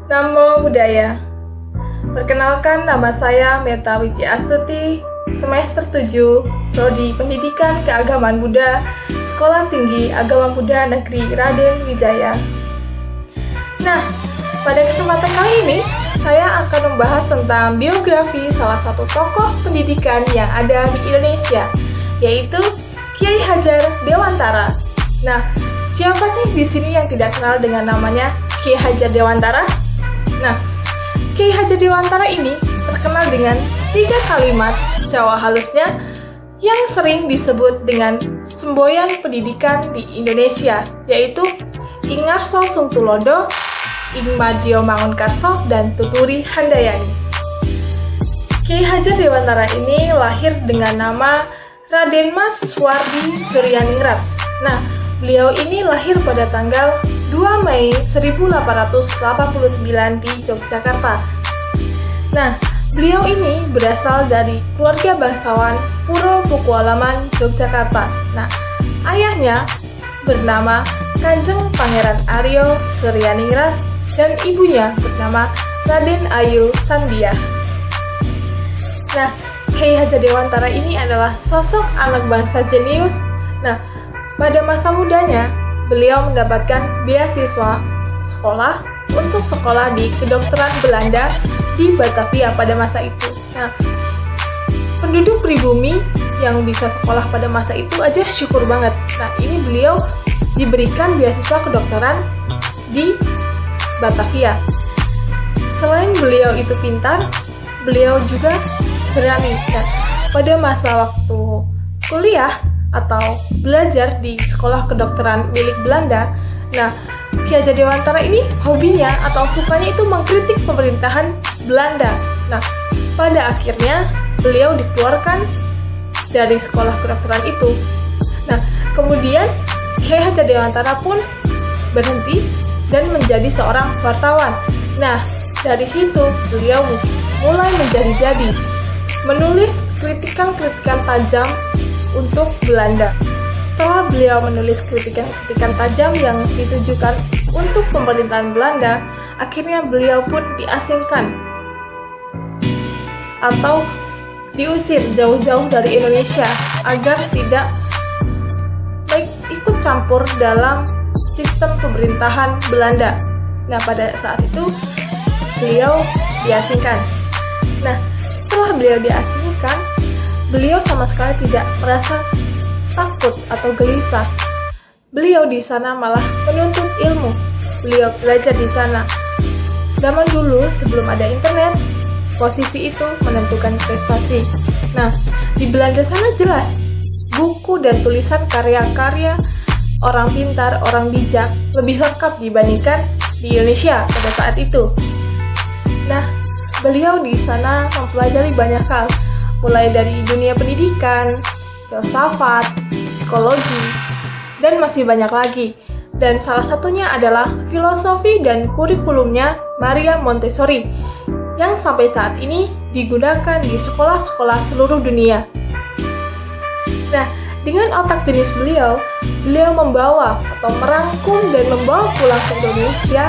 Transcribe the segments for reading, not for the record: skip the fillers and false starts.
Namo Buddhaya. Perkenalkan, nama saya Meta Wijiastuti, semester 7, Prodi Pendidikan Keagamaan Buddha, Sekolah Tinggi Agama Buddha Negeri Raden Wijaya. Nah, pada kesempatan kali ini, saya akan membahas tentang biografi salah satu tokoh pendidikan yang ada di Indonesia, yaitu Kiai Hajar Dewantara. Nah, siapa sih di sini yang tidak kenal dengan namanya Kiai Hajar Dewantara? Nah, Kiai Hajar Dewantara ini terkenal dengan 3 kalimat Jawa halusnya yang sering disebut dengan semboyan pendidikan di Indonesia, yaitu Ingarso Sungtulodo, Ingmadio Mangunkarso, dan Tuturi Handayani. Kiai Hajar Dewantara ini lahir dengan nama Raden Mas Suwardi Suryaningrat. Nah, beliau ini lahir pada tanggal 2 Mei 1889 di Yogyakarta. Nah, beliau ini berasal dari keluarga bangsawan Puro Pukualaman, Yogyakarta. Nah, ayahnya bernama Kanjeng Pangeran Aryo Suryaningrat dan ibunya bernama Raden Ayu Sandiah. Nah, Kiai Hajar Dewantara ini adalah sosok anak bangsa jenius. Nah, pada masa mudanya, beliau mendapatkan beasiswa sekolah untuk sekolah di kedokteran Belanda di Batavia pada masa itu. Nah, penduduk pribumi yang bisa sekolah pada masa itu aja syukur banget. Nah, ini beliau diberikan beasiswa kedokteran di Batavia. Selain beliau itu pintar, beliau juga berani. Nah, pada masa waktu kuliah atau belajar di sekolah kedokteran milik Belanda, nah, Kiai Hajar Dewantara ini hobinya atau sukanya itu mengkritik pemerintahan Belanda. Nah, pada akhirnya beliau dikeluarkan dari sekolah kedokteran itu. Nah, kemudian Kiai Hajar Dewantara pun berhenti dan menjadi seorang wartawan. Nah, dari situ beliau mulai menjadi-jadi, menulis kritikan-kritikan tajam untuk Belanda. Setelah beliau menulis kritikan-kritikan tajam yang ditujukan untuk pemerintahan Belanda, akhirnya beliau pun diasingkan atau diusir jauh-jauh dari Indonesia agar tidak ikut campur dalam sistem pemerintahan Belanda. Nah, pada saat itu beliau diasingkan. Nah, setelah beliau diasingkan, beliau sama sekali tidak merasa takut atau gelisah. Beliau di sana malah menuntut ilmu. Beliau belajar di sana. Zaman dulu sebelum ada internet, posisi itu menentukan prestasi. Nah, di Belanda sana jelas buku dan tulisan karya-karya orang pintar, orang bijak lebih lengkap dibandingkan di Indonesia pada saat itu. Nah, beliau di sana mempelajari banyak hal, mulai dari dunia pendidikan, filsafat, psikologi, dan masih banyak lagi. Dan salah satunya adalah filosofi dan kurikulumnya Maria Montessori, yang sampai saat ini digunakan di sekolah-sekolah seluruh dunia. Nah, dengan otak jenius beliau membawa atau merangkum dan membawa pulang ke Indonesia,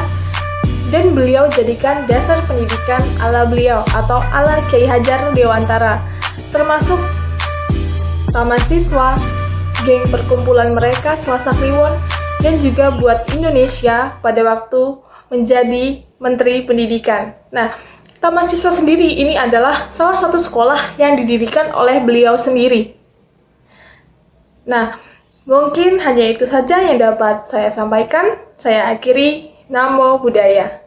dan beliau jadikan dasar pendidikan ala beliau atau ala Kiai Hajar Dewantara, termasuk taman siswa, geng perkumpulan mereka Selasa Kliwon, dan juga buat Indonesia pada waktu menjadi Menteri Pendidikan. Nah, taman siswa sendiri ini adalah salah satu sekolah yang didirikan oleh beliau sendiri. Nah, mungkin hanya itu saja yang dapat saya sampaikan. Saya akhiri. Namo Buddhaya.